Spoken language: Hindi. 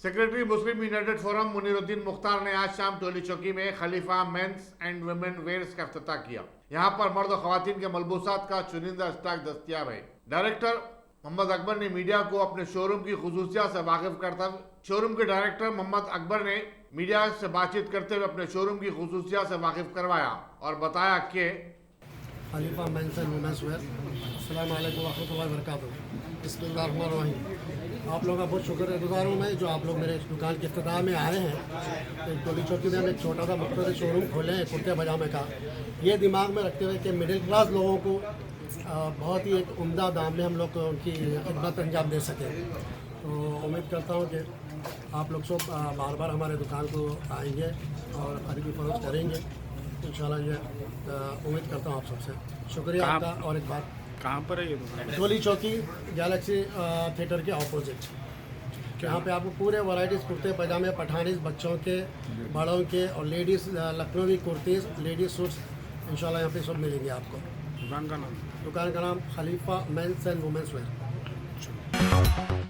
Secretary Muslim United forum Muniruddin Mukhtar ने आज शाम टोलीचौकी में खलीफा मेंस एंड वुमेन वेयर्स का इफ्तिताह किया। यहाँ पर मर्द और खवातीन के मलबूसात का चुनिंदा स्टॉक दस्तियाब है। डायरेक्टर मोहम्मद अकबर ने मीडिया को अपने शोरूम की खुसूसियात से वाकिफ करता शोरूम के डायरेक्टर मोहम्मद अकबर ने मीडिया से बातचीत करते हुए अपने शोरूम की खुसूसियात से वाकिफ करवाया और बताया कि खलीफा मेंस एंड वुमेन्स वेयर, अस्सलाम वालेकुम रहमतुल्लाहि व बरकातहू। बिस्मिल्लाहिर्रहमानिर्रहीम। आप लोगों का बहुत शुक्रगुजार हूँ मैं जो आप लोग मेरे दुकान के इफ्तिताह में आए हैं। टोलीचौकी में हम एक छोटा सा मुख्तलिफ शोरूम खोले हैं कुर्ते पजामे का, ये दिमाग में रखते हुए कि मिडिल क्लास लोगों को बहुत ही एक उम्दा दाम में हम लोग उनकी खिदमत अंजाम दे सकें। तो उम्मीद करता हूँ कि आप लोग सब बार बार हमारे दुकान को आएंगे और खरीदी फरोख्त करेंगे इंशाल्लाह। ये उम्मीद करता हूँ आप सबसे। शुक्रिया आपका। और एक बात, कहाँ पर है ये दुकान? टोलीचौकी गैलेक्सी थिएटर के ऑपोजिट, यहाँ पे आपको पूरे वैराइटीज़ कुर्ते पजामे पठानीज़ बच्चों के बड़ों के और ladies Lucknowi kurtis ladies suits इंशाल्लाह यहाँ पे सब मिलेंगे आपको। दुकान का नाम? दुकान का नाम खलीफा मेंस एंड वुमेन्स वेयर।